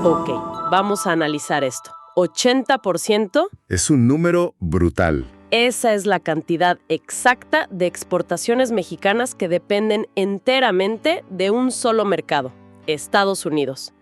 Ok, vamos a analizar esto. 80%, Es un número brutal. esa es la cantidad exacta de exportaciones mexicanas que dependen enteramente de un solo mercado, Estados Unidos.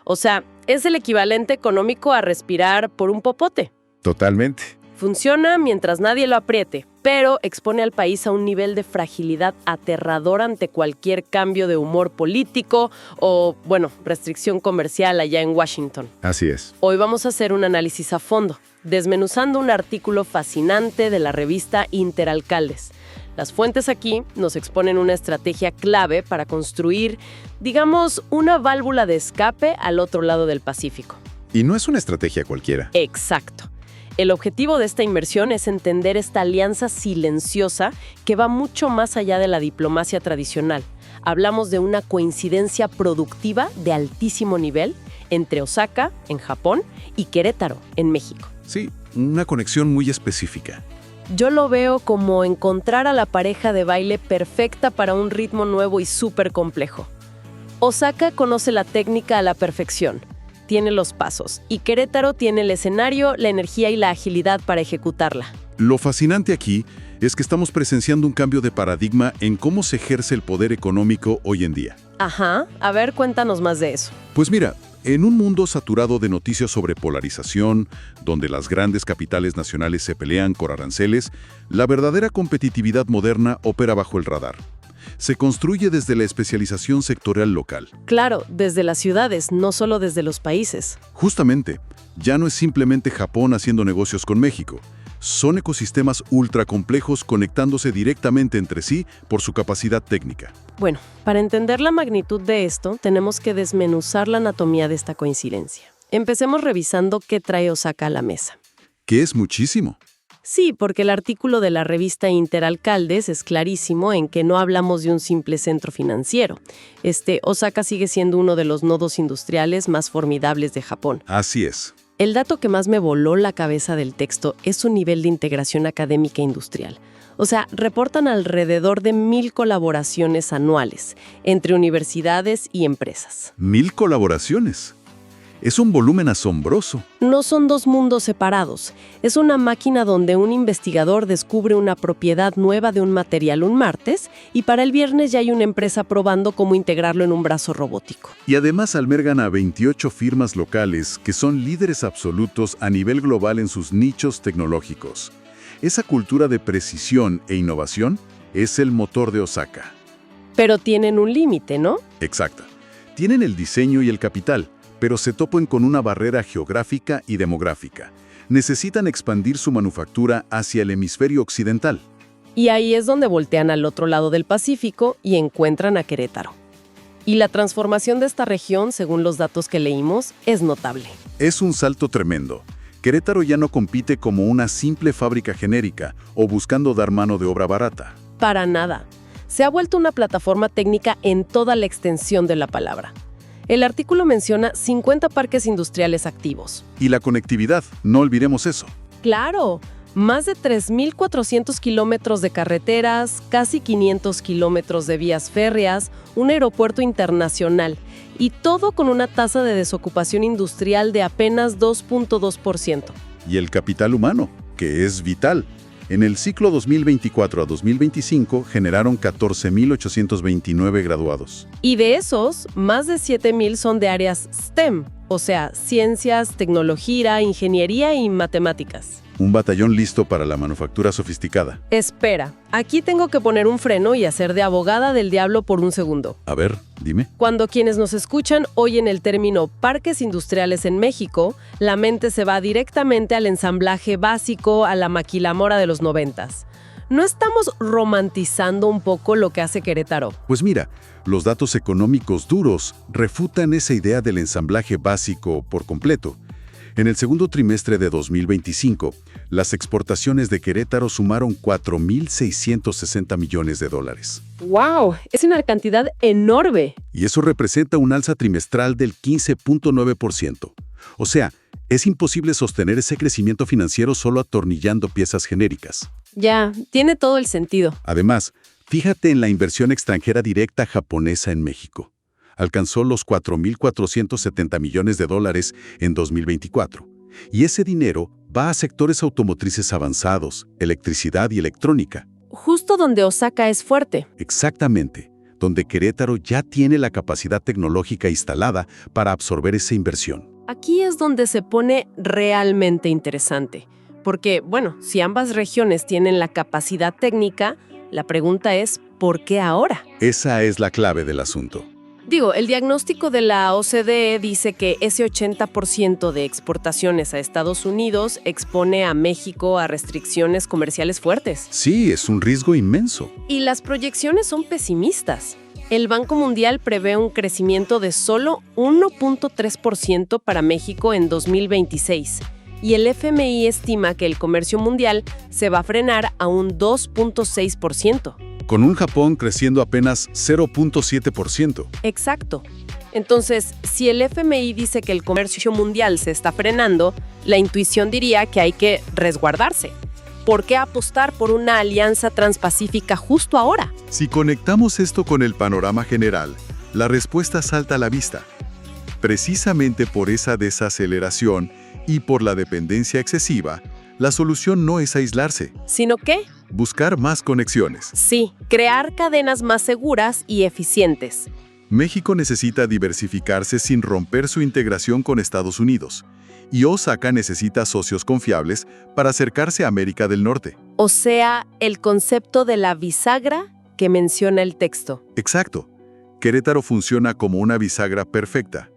O sea, es el equivalente económico a respirar por un popote. Totalmente. Funciona mientras nadie lo apriete, pero expone al país a un nivel de fragilidad aterrador ante cualquier cambio de humor político o, restricción comercial allá en Washington. Así es. Hoy vamos a hacer un análisis a fondo, desmenuzando un artículo fascinante de la revista Interalcaldes. Las fuentes aquí nos exponen una estrategia clave para construir, digamos, una válvula de escape al otro lado del Pacífico. Y no es una estrategia cualquiera. Exacto. El objetivo de esta inversión es entender esta alianza silenciosa que va mucho más allá de la diplomacia tradicional. Hablamos de una coincidencia productiva de altísimo nivel entre Osaka, en Japón, y Querétaro, en México. Sí, una conexión muy específica. Yo lo veo como encontrar a la pareja de baile perfecta para un ritmo nuevo y súper complejo. Osaka conoce la técnica a la perfección, tiene los pasos, y Querétaro tiene el escenario, la energía y la agilidad para ejecutarla. Lo fascinante aquí es que estamos presenciando un cambio de paradigma en cómo se ejerce el poder económico hoy en día. Ajá, a ver, cuéntanos más de eso. Pues mira, en un mundo saturado de noticias sobre polarización, donde las grandes capitales nacionales se pelean por aranceles, la verdadera competitividad moderna opera bajo el radar. Se construye desde la especialización sectorial local. Claro, desde las ciudades, no solo desde los países. Justamente, ya no es simplemente Japón haciendo negocios con México. Son ecosistemas ultra complejos conectándose directamente entre sí por su capacidad técnica. Bueno, para entender la magnitud de esto, tenemos que desmenuzar la anatomía de esta coincidencia. Empecemos revisando qué trae Osaka a la mesa. Que es muchísimo. Sí, porque el artículo de la revista Interalcaldes es clarísimo en que no hablamos de un simple centro financiero. Osaka sigue siendo uno de los nodos industriales más formidables de Japón. Así es. El dato que más me voló la cabeza del texto es su nivel de integración académica e industrial. O sea, reportan alrededor de 1,000 colaboraciones anuales entre universidades y empresas. 1,000 colaboraciones. Es un volumen asombroso. No son dos mundos separados. Es una máquina donde un investigador descubre una propiedad nueva de un material un martes y para el viernes ya hay una empresa probando cómo integrarlo en un brazo robótico. Y además albergan a 28 firmas locales que son líderes absolutos a nivel global en sus nichos tecnológicos. Esa cultura de precisión e innovación es el motor de Osaka. Pero tienen un límite, ¿no? Exacto. Tienen el diseño y el capital, pero se topan con una barrera geográfica y demográfica. Necesitan expandir su manufactura hacia el hemisferio occidental. Y ahí es donde voltean al otro lado del Pacífico y encuentran a Querétaro. Y la transformación de esta región, según los datos que leímos, es notable. Es un salto tremendo. Querétaro ya no compite como una simple fábrica genérica o buscando dar mano de obra barata. Para nada. Se ha vuelto una plataforma técnica en toda la extensión de la palabra. El artículo menciona 50 parques industriales activos. Y la conectividad, no olvidemos eso. ¡Claro! Más de 3,400 kilómetros de carreteras, casi 500 kilómetros de vías férreas, un aeropuerto internacional, y todo con una tasa de desocupación industrial de apenas 2.2%. Y el capital humano, que es vital. En el ciclo 2024 a 2025 generaron 14,829 graduados. Y de esos, más de 7,000 son de áreas STEM, o sea, ciencias, tecnología, ingeniería y matemáticas. Un batallón listo para la manufactura sofisticada. Espera, aquí tengo que poner un freno y hacer de abogada del diablo por un segundo. A ver, dime. Cuando quienes nos escuchan oyen el término parques industriales en México, la mente se va directamente al ensamblaje básico, a la maquilamora de los 90s. ¿No estamos romantizando un poco lo que hace Querétaro? Pues mira, los datos económicos duros refutan esa idea del ensamblaje básico por completo. En el segundo trimestre de 2025, las exportaciones de Querétaro sumaron 4,660 millones de dólares. ¡Wow! Es una cantidad enorme. Y eso representa un alza trimestral del 15.9%. O sea, es imposible sostener ese crecimiento financiero solo atornillando piezas genéricas. Ya, tiene todo el sentido. Además, fíjate en la inversión extranjera directa japonesa en México. Alcanzó los 4.470 millones de dólares en 2024. Y ese dinero va a sectores automotrices avanzados, electricidad y electrónica. Justo donde Osaka es fuerte. Exactamente, donde Querétaro ya tiene la capacidad tecnológica instalada para absorber esa inversión. Aquí es donde se pone realmente interesante. Porque, bueno, si ambas regiones tienen la capacidad técnica, la pregunta es, ¿por qué ahora? Esa es la clave del asunto. Digo, el diagnóstico de la OCDE dice que ese 80% de exportaciones a Estados Unidos expone a México a restricciones comerciales fuertes. Sí, es un riesgo inmenso. Y las proyecciones son pesimistas. El Banco Mundial prevé un crecimiento de solo 1.3% para México en 2026. Y el FMI estima que el comercio mundial se va a frenar a un 2.6%. Con un Japón creciendo apenas 0.7%. Exacto. Entonces, si el FMI dice que el comercio mundial se está frenando, la intuición diría que hay que resguardarse. ¿Por qué apostar por una alianza transpacífica justo ahora? Si conectamos esto con el panorama general, la respuesta salta a la vista. Precisamente por esa desaceleración y por la dependencia excesiva, la solución no es aislarse, ¿Sino qué? buscar más conexiones. Sí, crear cadenas más seguras y eficientes. México necesita diversificarse sin romper su integración con Estados Unidos, y Osaka necesita socios confiables para acercarse a América del Norte. O sea, el concepto de la bisagra que menciona el texto. Exacto. Querétaro funciona como una bisagra perfecta.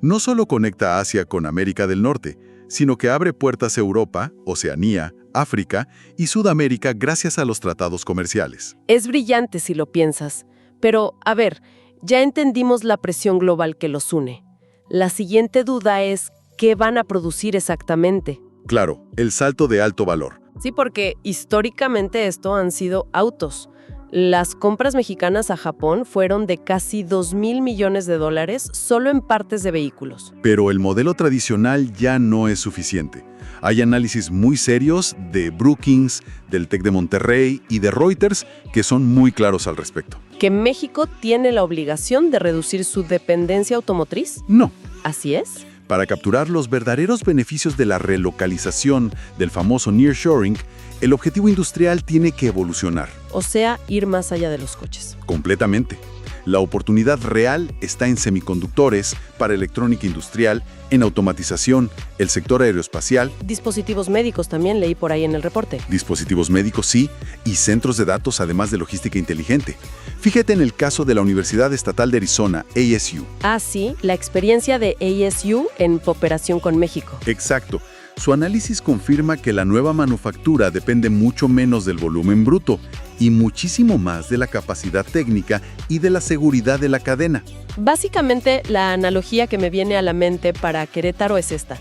No solo conecta Asia con América del Norte, sino que abre puertas a Europa, Oceanía, África y Sudamérica gracias a los tratados comerciales. Es brillante si lo piensas. Pero, a ver, ya entendimos la presión global que los une. La siguiente duda es, ¿qué van a producir exactamente? Claro, el salto de alto valor. Sí, porque históricamente esto han sido autos. Las compras mexicanas a Japón fueron de casi 2,000 millones de dólares solo en partes de vehículos. Pero el modelo tradicional ya no es suficiente. Hay análisis muy serios de Brookings, del TEC de Monterrey y de Reuters que son muy claros al respecto. ¿Que México tiene la obligación de reducir su dependencia automotriz? No. ¿Así es? Para capturar los verdaderos beneficios de la relocalización del famoso nearshoring, el objetivo industrial tiene que evolucionar. O sea, ir más allá de los coches. Completamente. La oportunidad real está en semiconductores, para electrónica industrial, en automatización, el sector aeroespacial, Dispositivos médicos también leí por ahí en el reporte. dispositivos médicos sí, y centros de datos además de logística inteligente. Fíjate en el caso de la Universidad Estatal de Arizona, ASU. Ah, sí, la experiencia de ASU en cooperación con México. Exacto. Su análisis confirma que la nueva manufactura depende mucho menos del volumen bruto y muchísimo más de la capacidad técnica y de la seguridad de la cadena. Básicamente, la analogía que me viene a la mente para Querétaro es esta.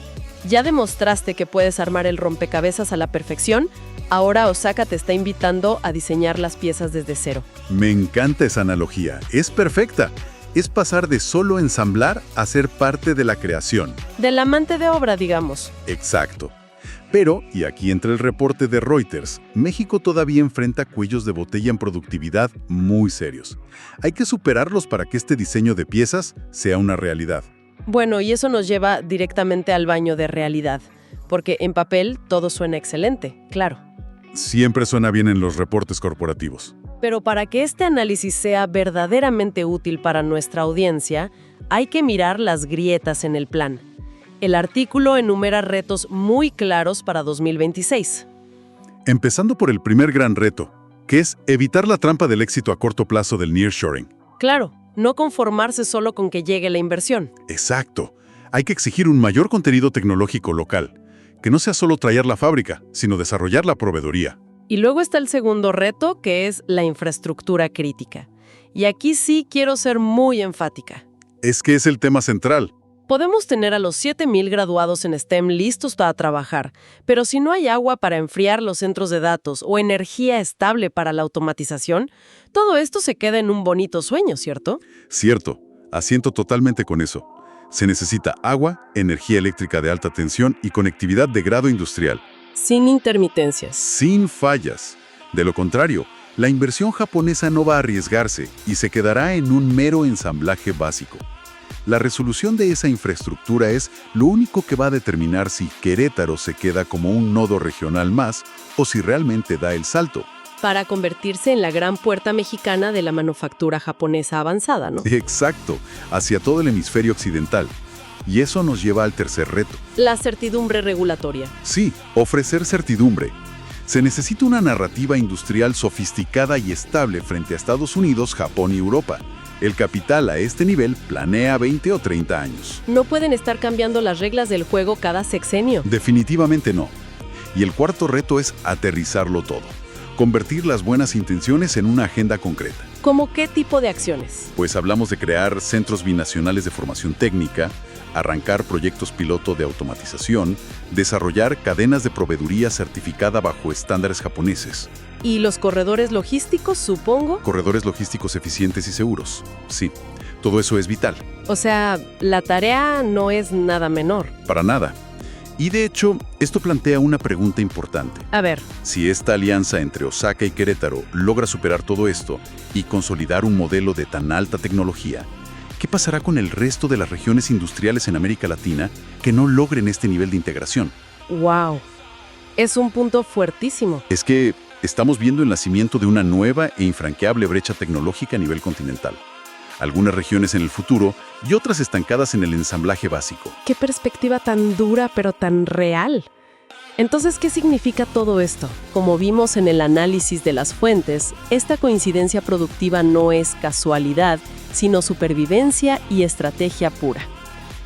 Ya demostraste que puedes armar el rompecabezas a la perfección, ahora Osaka te está invitando a diseñar las piezas desde cero. Me encanta esa analogía, es perfecta. Es pasar de solo ensamblar a ser parte de la creación. Del amante de obra, digamos. Exacto. Pero, y aquí entra el reporte de Reuters, México todavía enfrenta cuellos de botella en productividad muy serios. Hay que superarlos para que este diseño de piezas sea una realidad. Bueno, y eso nos lleva directamente al baño de realidad, porque en papel todo suena excelente, claro. Siempre suena bien en los reportes corporativos. Pero para que este análisis sea verdaderamente útil para nuestra audiencia, hay que mirar las grietas en el plan. El artículo enumera retos muy claros para 2026. Empezando por el primer gran reto, que es evitar la trampa del éxito a corto plazo del nearshoring. Claro, no conformarse solo con que llegue la inversión. Exacto. Hay que exigir un mayor contenido tecnológico local, que no sea solo traer la fábrica, sino desarrollar la proveeduría. Y luego está el segundo reto, que es la infraestructura crítica. Y aquí sí quiero ser muy enfática. Es que es el tema central. Podemos tener a los 7,000 graduados en STEM listos para trabajar, pero si no hay agua para enfriar los centros de datos o energía estable para la automatización, todo esto se queda en un bonito sueño, ¿cierto? Cierto, asiento totalmente con eso. Se necesita agua, energía eléctrica de alta tensión y conectividad de grado industrial. Sin intermitencias. Sin fallas. De lo contrario, La inversión japonesa no va a arriesgarse y se quedará en un mero ensamblaje básico. La resolución de esa infraestructura es lo único que va a determinar si Querétaro se queda como un nodo regional más o si realmente da el salto. Para convertirse en la gran puerta mexicana de la manufactura japonesa avanzada, ¿no? Exacto, hacia todo el hemisferio occidental. Y eso nos lleva al tercer reto. La certidumbre regulatoria. Sí, ofrecer certidumbre. Se necesita una narrativa industrial sofisticada y estable frente a Estados Unidos, Japón y Europa. El capital a este nivel planea 20 o 30 años. No pueden estar cambiando las reglas del juego cada sexenio. Definitivamente no. Y el cuarto reto es aterrizarlo todo. Convertir las buenas intenciones en una agenda concreta. ¿Cómo qué tipo de acciones? Pues hablamos de crear centros binacionales de formación técnica, arrancar proyectos piloto de automatización, desarrollar cadenas de proveeduría certificada bajo estándares japoneses. ¿Y los corredores logísticos, supongo? Corredores logísticos eficientes y seguros. Sí, todo eso es vital. O sea, la tarea no es nada menor. Para nada. Y de hecho, esto plantea una pregunta importante. A ver, Si esta alianza entre Osaka y Querétaro logra superar todo esto y consolidar un modelo de tan alta tecnología, ¿qué pasará con el resto de las regiones industriales en América Latina que no logren este nivel de integración? wow. Es un punto fuertísimo. Es que estamos viendo el nacimiento de una nueva e infranqueable brecha tecnológica a nivel continental. Algunas regiones en el futuro y otras estancadas en el ensamblaje básico. Qué perspectiva tan dura, pero tan real. Entonces, ¿qué significa todo esto? Como vimos en el análisis de las fuentes, esta coincidencia productiva no es casualidad, sino supervivencia y estrategia pura.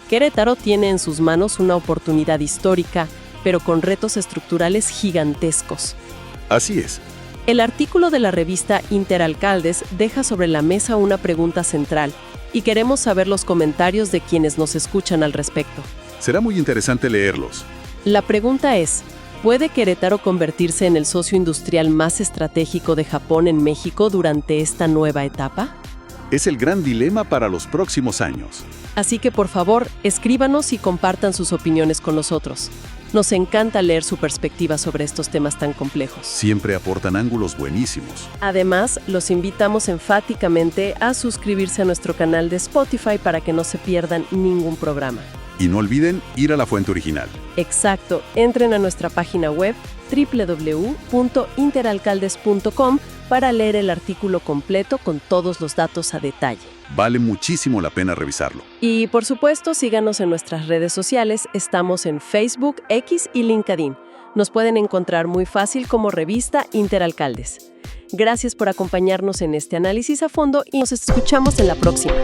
Querétaro tiene en sus manos una oportunidad histórica, pero con retos estructurales gigantescos. Así es. El artículo de la revista Interalcaldes deja sobre la mesa una pregunta central, y queremos saber los comentarios de quienes nos escuchan al respecto. Será muy interesante leerlos. La pregunta es, ¿puede Querétaro convertirse en el socio industrial más estratégico de Japón en México durante esta nueva etapa? Es el gran dilema para los próximos años. Así que por favor, escríbanos y compartan sus opiniones con nosotros. Nos encanta leer su perspectiva sobre estos temas tan complejos. Siempre aportan ángulos buenísimos. Además, los invitamos enfáticamente a suscribirse a nuestro canal de Spotify para que no se pierdan ningún programa. Y no olviden ir a la fuente original. Exacto, entren a nuestra página web www.interalcaldes.com para leer el artículo completo con todos los datos a detalle. Vale muchísimo la pena revisarlo. Y por supuesto, síganos en nuestras redes sociales. Estamos en Facebook, X y LinkedIn. Nos pueden encontrar muy fácil como revista Interalcaldes. Gracias por acompañarnos en este análisis a fondo y nos escuchamos en la próxima.